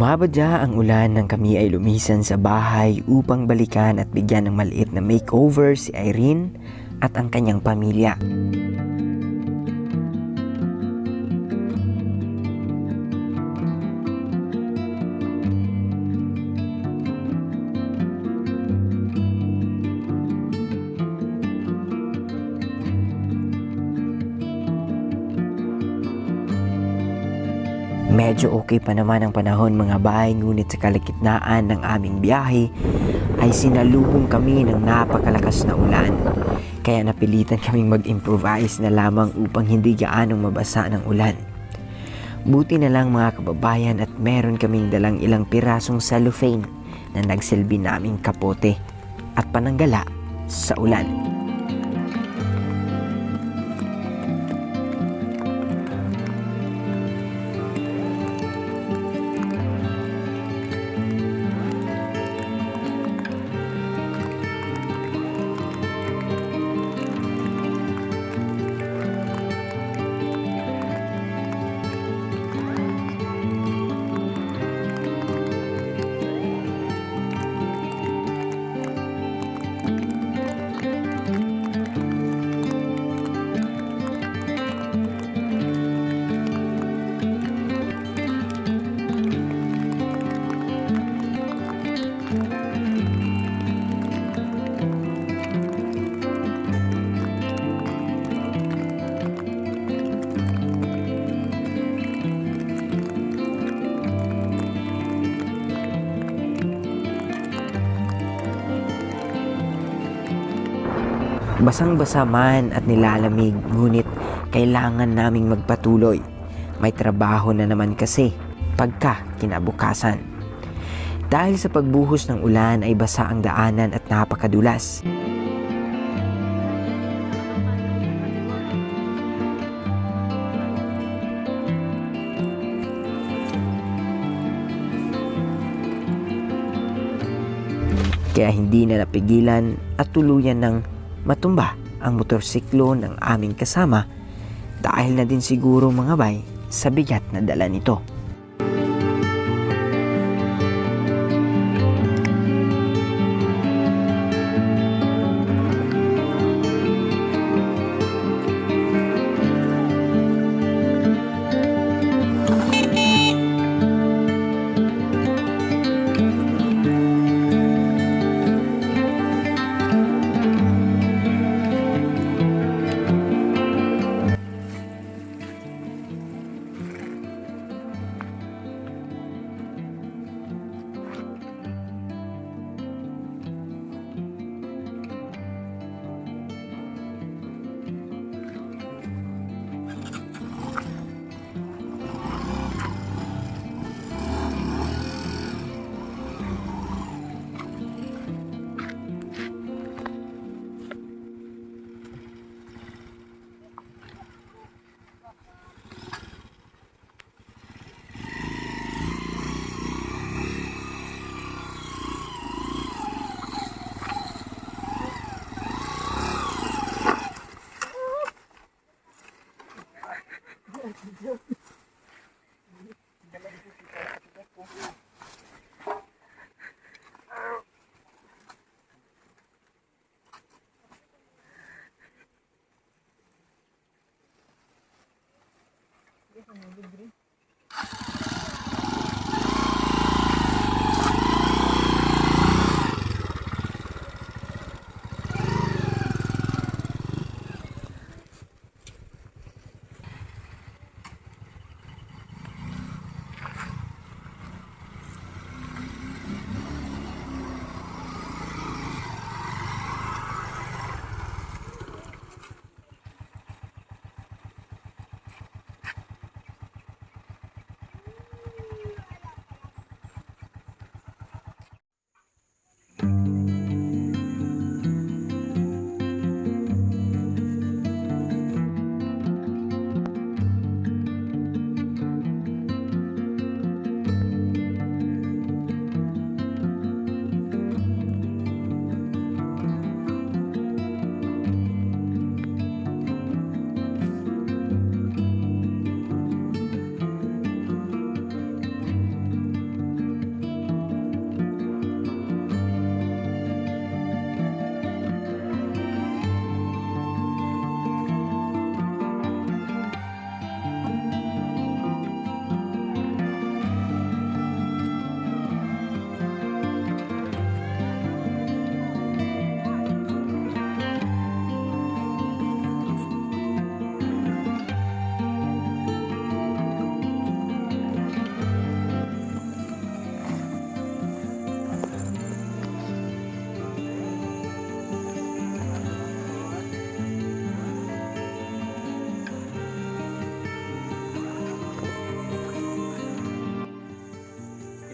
Bumabadya ang ulan nang kami ay lumisan sa bahay upang balikan at bigyan ng maliit na makeover si Irene at ang kanyang pamilya. Medyo okay pa naman ang panahon mga bay, ngunit sa kalagitnaan ng aming biyahe ay sinalubong kami ng napakalakas na ulan. Kaya napilitan kaming mag-improvise na lamang upang hindi gaanong mabasa ng ulan. Buti na lang mga kababayan at meron kaming dalang ilang pirasong cellophane na nagsilbi naming kapote at pananggala sa ulan. Basang-basa man at nilalamig, ngunit kailangan naming magpatuloy. May trabaho na naman kasi pagka kinabukasan. Dahil sa pagbuhos ng ulan ay basa ang daanan at napakadulas. Kaya hindi na napigilan at tuluyan ng matumba ang motorsiklo ng aming kasama dahil na din siguro mga bay sa bigat na dala nito.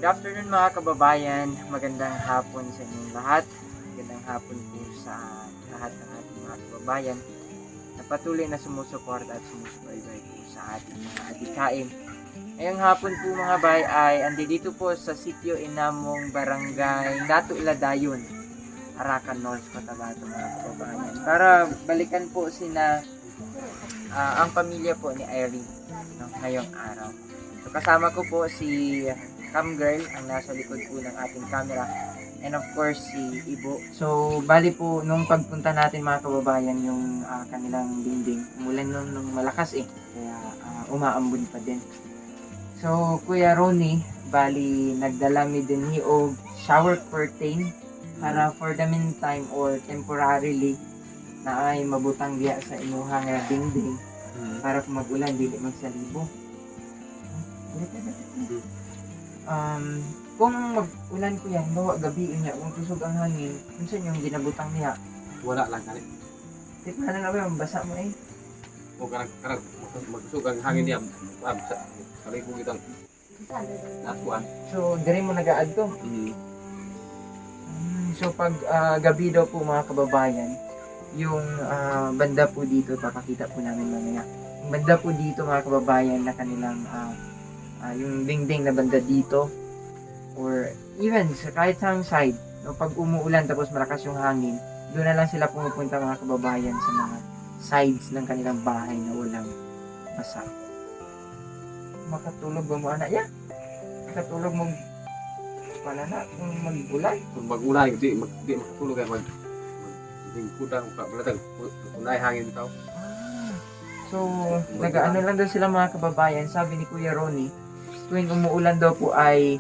afternoon mga kababayan, magandang hapon sa inyong lahat. Magandang hapon po sa lahat ng ating mga kababayan na patuloy na sumusuporta at sumusubaybay po sa ating mga adikain. Ngayong hapon po mga bay ay andito po sa sitio Inamong Barangay Datu Iladayon, Arakan North, Cotabato mga kababayan. Para balikan po ang pamilya po ni Irene ngayong araw. So, kasama ko po si Cam Girl, ang nasa likod po ng ating camera, and of course si Ibo. So bali po nung pagpunta natin mga kababayan yung kanilang dingding, umulan nung malakas kaya umaambon pa din. So Kuya Ronnie, bali nagdala mi din og shower curtain para for the meantime or temporarily na ay mabutang diya sa imuhang dingding para kung mag-ulan dili magsalibo. Kung mag-ulan ko yan, bawa gabi niya, kung tusog ang hangin, minsan yung ginabutang niya. Wala lang kani. Tip na ba yung basa mo O karang magusog ang hangin niya. Sa likong itang natuan. So, diri mo nag-aad to. So, pag gabi daw po mga kababayan, yung banda po dito, papakita po namin mamaya. Yung banda po dito mga kababayan na kanilang yung dingding na banda dito, or even kahit sa side, no, pag umuulan tapos malakas yung hangin, doon na lang sila pumupunta mga kababayan sa mga sides ng kanilang bahay na walang basa. Makatulog ba mo anak ya? Makatulog mo wala na kung mag-ulan? Kung mag-ulan, di makatulog ay mag-kudang balatag. Unay hangin tao. So, nag-ano lang daw sila mga kababayan, sabi ni Kuya Ronnie, tuwing umuulan daw po ay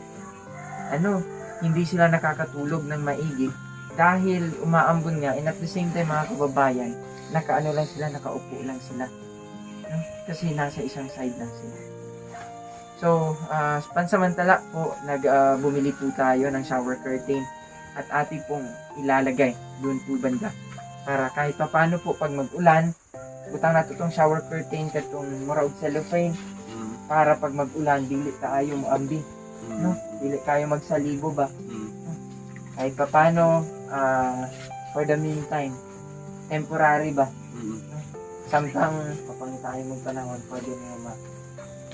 hindi sila nakakatulog ng maigi dahil umaambon nga, and at the same time mga kababayan, nakaupo lang sila. No? Kasi nasa isang side lang sila. So, pansamantala po, bumili po tayo ng shower curtain at ating pong ilalagay doon po banda. Para kahit pa paano po pag mag-ulan, butang nato tong shower curtain katong mura og cellophane para pag mag-ulan dili tayo moambi, no? Dili kayo magsalibo ba. Kahit pa paano for the meantime temporary ba. Samtang papangitaan mo panahon pwede mo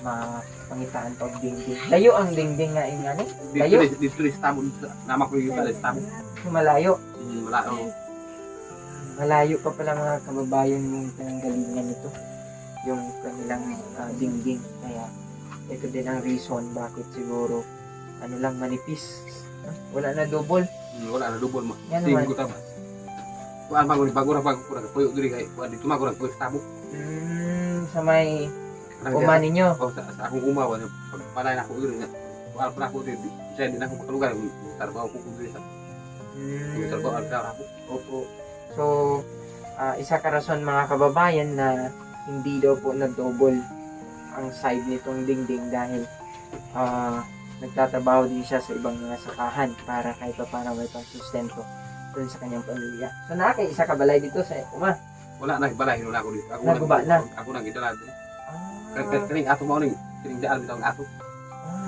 mapangitaan pag dingding. Layo ang dingding nga ingani. Layo Dito istabon nama ko yung istabon. Malayo. Malayo. Malayo pa pala mga kababayan yung pinanggalingan nito, yung kanilang dingding. Kaya ito din ang reason bakit siguro lang manipis. Wala na double. Wala na double mo. Yan Same naman. ko tama. Kuan bago ra puyo diri kay kuan dito magurang puyo istabon. Sa may uma ninyo. Sa akong uma wala pagpalay na ako diri nga. Kuan pa ako diri. Siya din ako makalugar trabaho ko diri sa. Trabaho ang ako. Opo. So, isa ka rason mga kababayan na hindi daw po na-double ang side nitong dingding dahil nagtatrabaho din siya sa ibang mga sakahan para kahit pa paano may pangsustento doon sa kanyang pamilya. So, isa ka balay dito sa uma? Wala na balay na ako dito. Naguba na? Ako nang gidala dito. Kaning ato mo ning daan bitaw ato.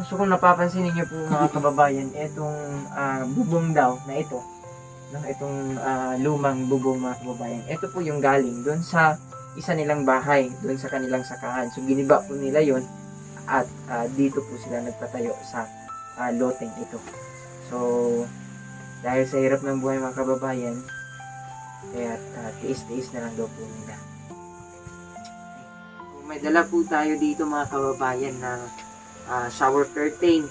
So, kung napapansin niyo po mga kababayan, itong bubong daw na ito, itong lumang bubong mga kababayan, ito po yung galing doon sa isa nilang bahay, doon sa kanilang sakahan. So giniba po nila yon at dito po sila nagpatayo sa loteng ito. So dahil sa hirap ng buhay mga kababayan, kaya tiis-tiis na lang daw po nila. May dala po tayo dito mga kababayan na shower curtain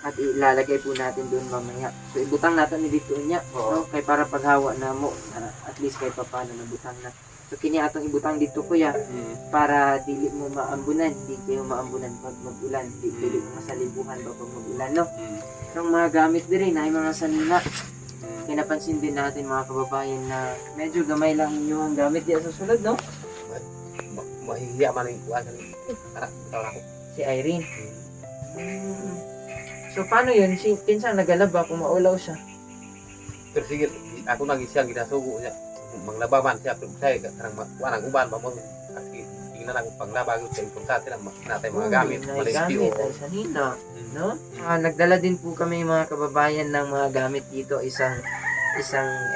at ilalagay po natin doon mamaya. So ibutang natin ni dito niya, no? Kay para paghawa na mo, at least kay paano nabutang na. So kini atong ibutang dito kuya para dili mo maambunan, di kayo maambunan pag mag-ulan, dili mo masalibuhan ba pag mag-ulan, no? Yung mga gamit din ay mga sanina. Kaya napansin din natin mga kababayan na medyo gamay lang yung gamit diya sa sulod, no? Mahihiya man yung kuwan para bitaw ako. Si Irene. So paano yun? Pinsan nagalaba kung maulaw siya. Pero sige, ako nang siya ginasugo niya. Manglaba man siya pero saya karang kuan ang uban ba mo kasi sige na lang panglabag sa importante lang natin mga gamit, gamit ay sanina, no? Nagdala din po kami mga kababayan ng mga gamit dito, isang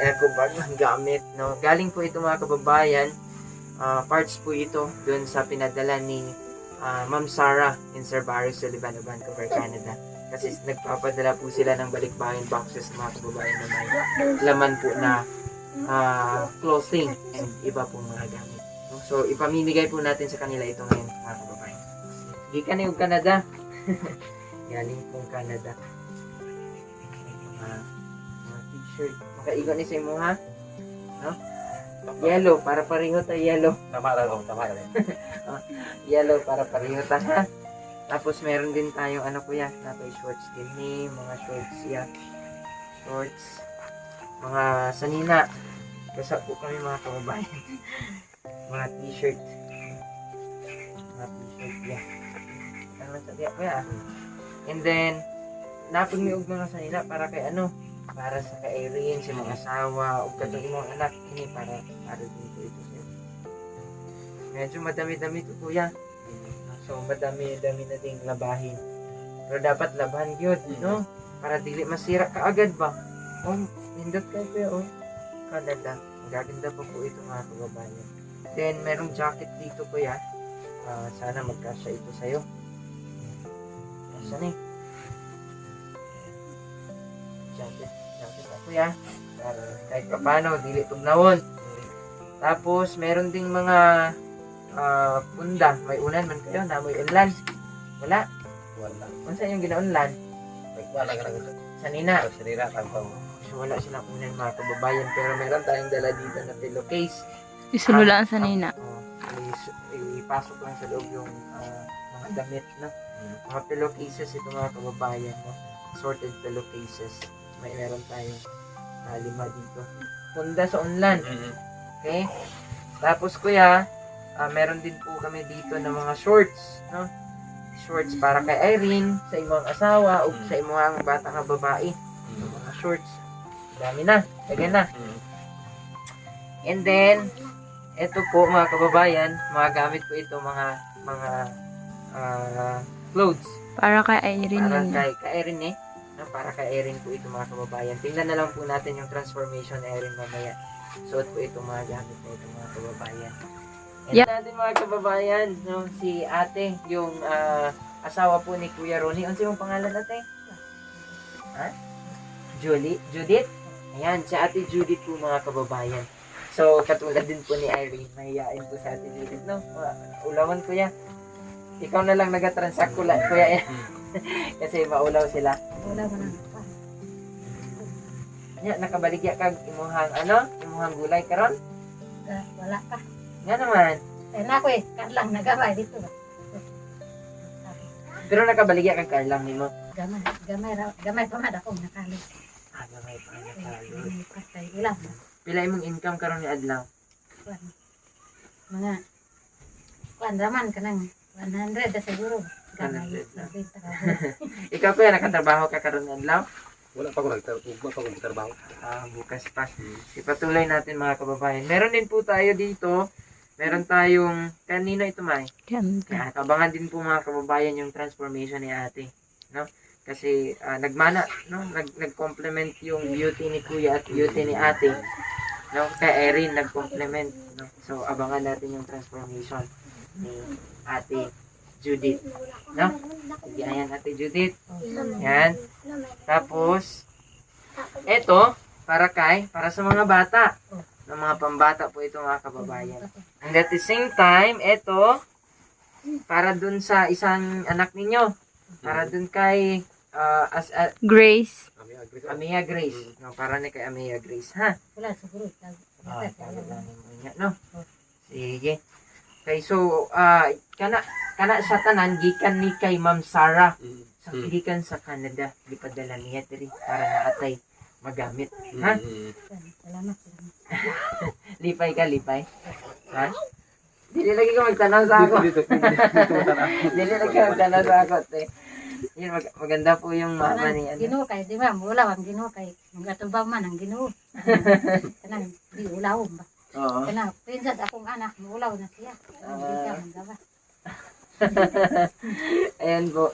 eco bag ng gamit, no? Galing po ito mga kababayan, parts po ito dun sa pinadala ni Ma'am Sarah in Sir Barry Sullivan of Vancouver, Canada. Kasi nagpapadala po sila ng balikbayan boxes mga kababayan na may laman po na clothing and iba po mga gamit. No? So, ipamimigay po natin sa kanila ito ngayon mga kababayan. Hindi ka na yung Canada. Galing pong Canada. Mga t-shirt. Makaigo ni sa imo ha? No? Yellow, para pareho tayo yellow. Tama lang, tama lang. Yellow, para pareho tayo ha? Tapos meron din tayong ano kuya, nato shorts din ni, mga shorts yan. Shorts. Mga sanina. Basa po kami mga kababayan. Mga t-shirt. Mga t-shirt yan. Ano sa diya kuya? And then, napag may mga sanina para kay ano? Para sa ka-Erin, sa mga asawa, o katong mga anak. Ini para din po ito sa'yo. Medyo madami-dami ito kuya. So, madami-dami na ding labahin. Pero dapat labahan yun, no? Para dili masira ka agad ba? Oh, hindot kayo kuya, oh. Canada. Magaganda pa po ito mga kababayan. Then, merong jacket dito kuya. Sana magkasya ito sa'yo. Saan eh? Jacket na kuya. Kahit pa paano, dili tugnawon. Tapos, meron ding mga punda. May unan man kayo na may unlan. Wala. Wala. Kung saan yung ginaunlan? Wala ka lang. Sanina. Sanina, kantong. So, wala silang unan mga kababayan. Pero meron tayong dala dito na pillowcase. Isunulaan sa nina. Ipasok lang sa loob yung mga damit na. Mga pillowcases ito mga kababayan. No? Sorted pillowcases. Meron tayong 5 dito. Punda sa unlan. Okay? Tapos kuya, meron din po kami dito ng mga shorts, no? Shorts para kay Irene, sa imong asawa, o sa imong bata nga babae. Mga shorts. Dami na. Lagyan na. And then, ito po mga kababayan, mga gamit po ito, mga clothes. Para kay Irene Para nina. kay Irene no? Para kay Irene po ito mga kababayan. Tingnan na lang po natin yung transformation ni Irene mamaya. Suot po ito mga gamit na ito mga kababayan. And natin mga kababayan, no, si ate, yung asawa po ni Kuya Ronnie. Ano yung pangalan natin? Ha? Judith? Ayan, si ate Judith po mga kababayan. So, katulad din po ni Irene, mahihain po sa ate Judith, no? Ulawan kuya. Ikaw na lang nag-transact kuya. Kasi maulaw sila. Wala mo na. Nya, nakabaligya kag imuhang gulay karon? Wala pa. Nga naman. Eh na ko eh, kadlang nagamay dito ba? Pero nakabaligya kag karlang nimo. Gamay pa man ako nakali. Gamay pa nakalo. Patay ulam. Pila imong income karon ni adlaw? Mga raman ka nang 100 na siguro. 100 na. Nabenta ka. Ikaw kuya nakatrabaho ka karon ni adlaw? Wala pa ako nagtrabaho. Bukas pa. Ipatuloy natin mga kababayan. Meron din po tayo dito. Meron tayong kanino ito may. Ganda. Abangan din po mga kababayan yung transformation ni ate, no? Kasi nagmana, no? Nag-complement yung beauty ni kuya at beauty ni ate, no? Kay Erin nag-complement, no? So abangan natin yung transformation ni ate Judith, no? Sige, ayan ate Judith. Yan. Tapos eto para sa mga bata. Ng mga pambata po ito mga kababayan. And at the same time, eto para dun sa isang anak ninyo. Para dun kay Grace. Amia Grace. No, para ni kay Amia Grace, ha? Wala siguro. No? Sige. Okay, so kana sa tanan gikan ni kay Ma'am Sarah. Sa gikan sa Canada, gipadala niya diri para naatay magamit, ha? Salamat. Lipay. Ha? Dili lagi ka magtanaw sa ako. Dili lagi ka magtanaw sa ako, te. Yun, maganda po yung mama ni ano. Ginoo kay di ba? Wala ang ginoo kay. Ang atubaw man ang ginoo. Kanang di ulawom ba? Oo. Kana, pinsan akong anak, ulaw na siya. Hindi ka manggabas. Ayan po.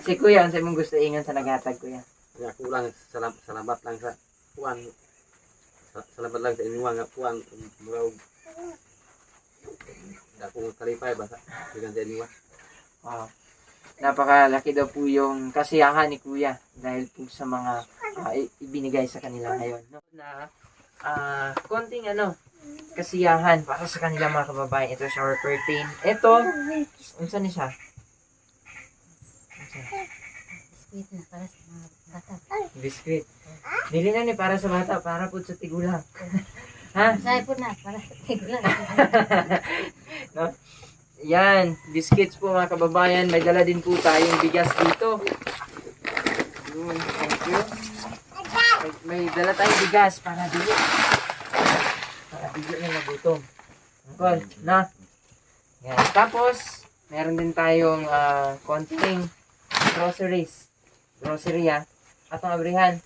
Si Kuya, ang mong gusto ingon sa naghatag, Kuya? Kaya ako lang, salamat lang sa kuwan. Salamat lang sa inyong nga kuwan. Muraw. Dako kalipay ba sa bigan sa inyo. Wow. Napakalaki daw po yung kasiyahan ni Kuya dahil po sa mga ibinigay sa kanila ngayon. No? Na konting kasiyahan para sa kanila mga kababayan. Ito shower curtain. Ito, unsa ni siya? Sweet na para sa mga bata. Biscuit. Dili na ni para sa bata, para po sa tigulang. Ha? Masaya po na para sa tigulang. No? Yan, biscuits po mga kababayan. May dala din po tayong bigas dito. Yun, thank you. May dala tayong bigas para dili. Para dili na nagutom. Angkol, na. Yan. Tapos, meron din tayong konting groceries. Grocery atong abrihan.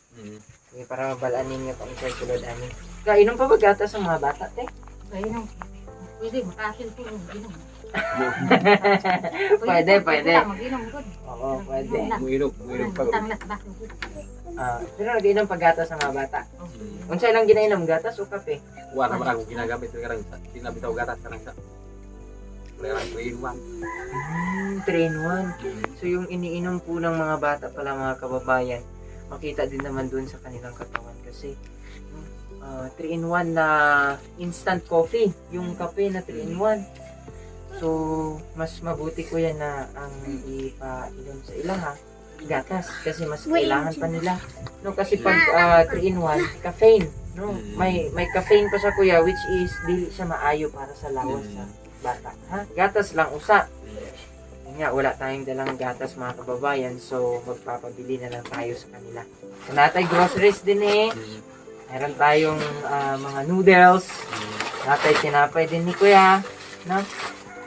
Sige, para mabalaan ninyo kung saan sulod ani. Kainom pa ba gatas ang mga bata, te? Ayun, pwede makasil po yung ginom. Pwede. Mag-inom ko. Oo, pwede. Muinom pa. Tanglas ba? Pero nag-inom pa gatas ang mga bata. Unsa lang ginainom, gatas o kape? Kuwan naman ako ginagamit karang sa tinabitaw gatas karang sa. Wala lang 3 in 1. So yung iniinom po ng mga bata pala mga kababayan, makita din naman dun sa kanilang katawan kasi 3 in 1 na instant coffee, yung kape na 3 in 1. So mas mabuti ko yan na ang ipainom sa ilaha gatas kasi mas kailangan pa nila. No, kasi pag 3 in 1 caffeine, no? May caffeine pa sa kuya which is dili siya maayo para sa lawas sa bata. Ha? Gatas lang usa. Nga, wala tayong dalang gatas mga kababayan, so magpapabili na lang tayo sa kanila. So natay groceries din meron tayong mga noodles, natay tinapay din ni kuya, no?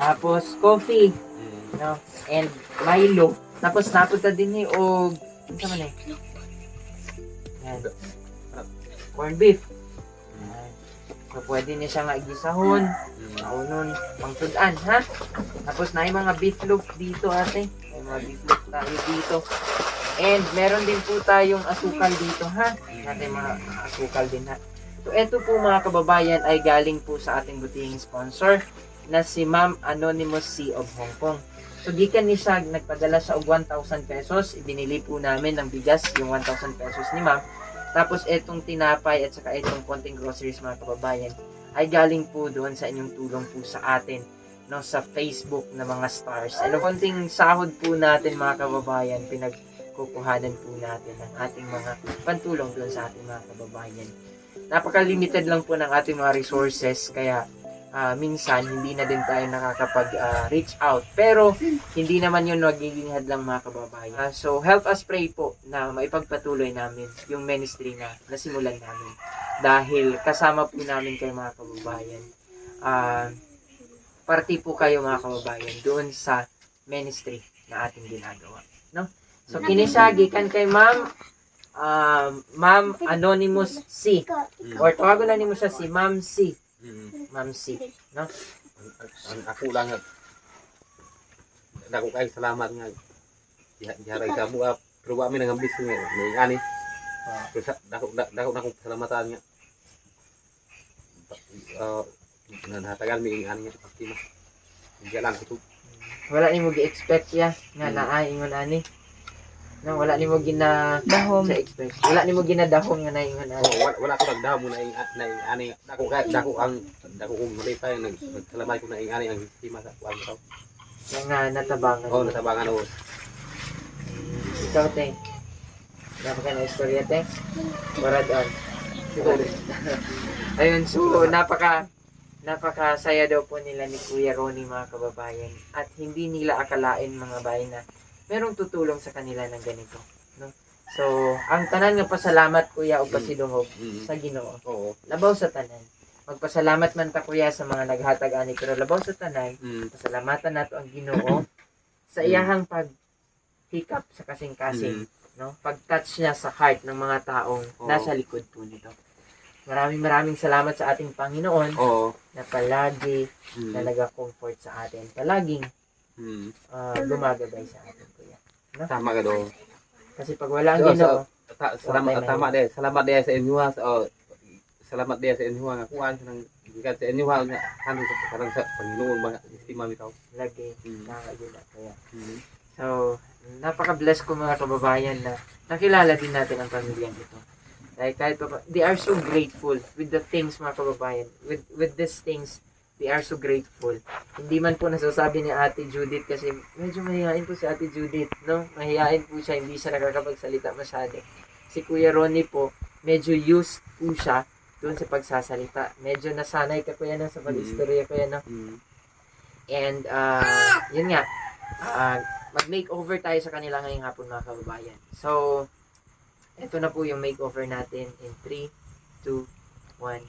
Tapos coffee, no? And Milo. Tapos napunta din og ano man yan, corn beef. So pwede niya siya nga igisahon, kaunon, pangtudan, ha? Tapos na yung mga beef loaf dito, ate. May mga beef loaf tayo dito. And meron din po tayong asukal dito, ha? Natin mga asukal din, ha? So eto po mga kababayan ay galing po sa ating butihing sponsor na si Ma'am Anonymous C of Hong Kong. So gikan ni siya nagpadala sa 1,000 pesos. Ibinili po namin ng bigas yung 1,000 pesos ni Ma'am. Tapos etong tinapay at saka etong konting groceries mga kababayan ay galing po doon sa inyong tulong po sa atin, no, sa Facebook na mga stars. Ano konting sahod po natin mga kababayan, pinagkukuhanan po natin ng ating mga pantulong doon sa ating mga kababayan. Napaka-limited lang po ng ating mga resources kaya minsan hindi na din tayo nakakapag-reach out. Pero hindi naman yun magiging hadlang mga kababayan. So help us pray po na maipagpatuloy namin yung ministry na nasimulan namin. Dahil kasama po namin kayo mga kababayan. Party po kayo mga kababayan doon sa ministry na ating ginagawa. No? So kinisagi kan kay Ma'am Anonymous C. Or tawagan na nimo siya si Ma'am C. Ma'am C, no? Ako lang dako kay salamat nga diharay sa buha pero wa mi nang ambis nga may ani dako na kong salamatan nga nanhatagan mi ani nga pagtima hindi lang ito Wala nimo gi-expect ya nga naay ingon ani. No, wala nimo Dahom. sa expect. Wala nimo ginadahom nga naingon ani. wala ko nagdaw mo na ani dako kong malipay nagsalamay ko na ani ang sistema sa kuan ko Nga natabangan. natabangan o Ikaw, te. Napaka na istorya, te. Barad on. Ayun, so napaka-saya daw po nila ni Kuya Ronnie mga kababayan. At hindi nila akalain mga bayan na merong tutulong sa kanila ng ganito. No? So, ang tanan nga pasalamat Kuya o pasidungog sa Ginoo. oo Labaw sa tanan. Magpasalamat man ta Kuya sa mga naghatag ani pero labaw sa tanan. Pasalamatan nato ang Ginoo sa iyahang paghikap sa kasing-kasing, no? Pag-touch niya sa heart ng mga taong nasa likod po nito. maraming salamat sa ating Panginoon Oo. na palagi Hmm. na nag-comfort sa atin. Palaging Hmm. gumagabay sa atin, kuya. Tama ka do. Kasi pag wala ang So, Ginoo, salamat Okay, tama din. Salamat din sa inyo ha. Oh, salamat din sa inyo nga kuan sa nang gikan sa inyo ha nga kanang sa karang sa Panginoon mga estima bitaw. lagi Hmm. nakagila, kuya. Hmm. So, napaka-bless ko mga kababayan na nakilala din natin ang pamilyang ito. Like, kahit pa, they are so grateful with the things, mga kababayan. With these things, they are so grateful. Hindi man po nasasabi ni Ate Judith kasi medyo mahihain po si Ate Judith, no? Mahihain po siya, hindi siya nakakapagsalita masyado. Si Kuya Ronnie po, medyo used po siya doon sa pagsasalita. Medyo nasanay ka, Kuya, no, sa pag-istorya, Kuya, no? Hmm. And, yun nga, mag-makeover tayo sa kanila ngayong hapon, mga kababayan. So, ito na po yung makeover natin in 3, 2, 1.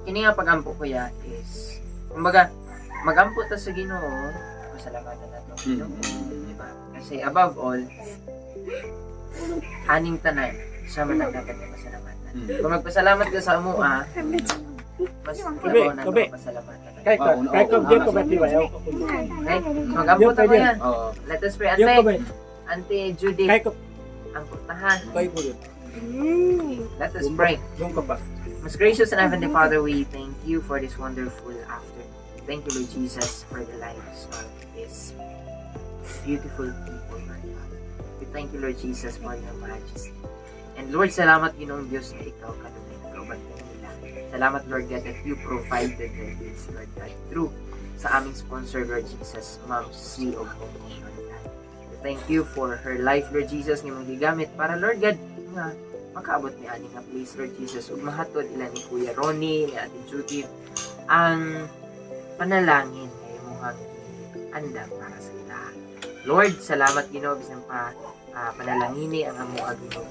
Kini nga pagampo, Kuya, is, kumbaga, magampo ta sa Ginoo, pasalamatan nato. Diba? Kasi above all, aning tanan, siya man ang dapat na pasalamatan. Kung magpasalamat ka sa amo, mas ikaw na pasalamatan. Kay ko diyan ko bati bayaw. Okay? So, magampo ta, Kuya. Oo. Let us pray. Diyan ko ba? Ante Judith, Kay ko ang putahan. kay ko diyan. Let us pray. Yung ka pa. Most gracious and heavenly Father, we thank you for this wonderful afternoon. Thank you, Lord Jesus, for the lives of these beautiful people, Lord God. We thank you, Lord Jesus, for your majesty. And Lord, salamat Ginoong Diyos na ikaw kanunay ikaw bantay nila. Salamat, Lord God, that you provided their needs, Lord God, through sa aming sponsor, Lord Jesus, Ma'am C. of Home, Lord God. We thank you for her life, Lord Jesus, ng mong gigamit para, Lord God, nga makaabot ni ani nga please, Lord Jesus, ug mahatod ila ni Kuya Ronnie, ni Ate Judith, ang panalangin ay muhang andam para sa ila. Lord, salamat Ginoo bisan pa panalangini ang amo Ginoo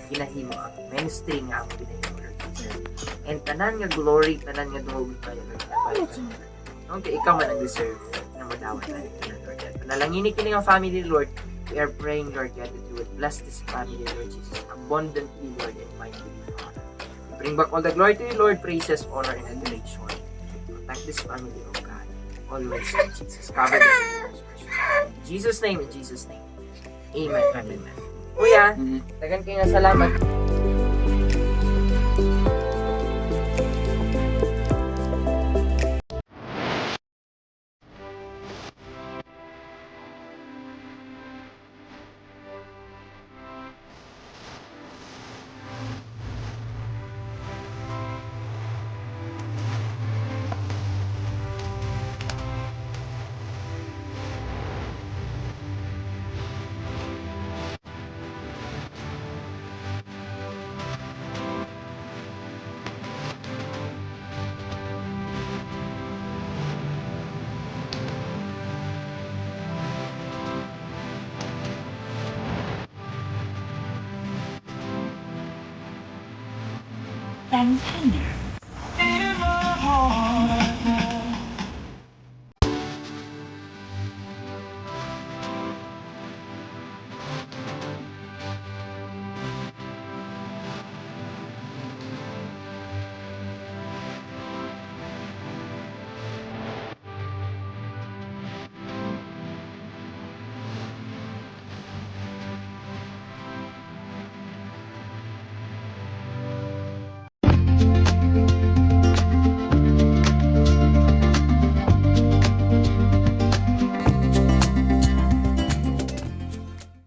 ginahimo ang ministry nga amo ginahimo, Lord Jesus. And tanan nga glory, tanan nga dungog kayo, Lord God. Okay, ikaw man ang deserve na madawat na ito, Lord God. Panalangini kini nga family, Lord. We are praying, Lord God, that you would bless this family, Lord Jesus, abundantly, Lord, and mightily, Lord. We bring back all the glory to you, Lord, praises, honor, and adoration. Protect this family, O God. always, Lord Jesus. Cover them. In Jesus' name, in Jesus' name. Amen. Amen. Kuya, dagan kayo na salamat. Tangkana.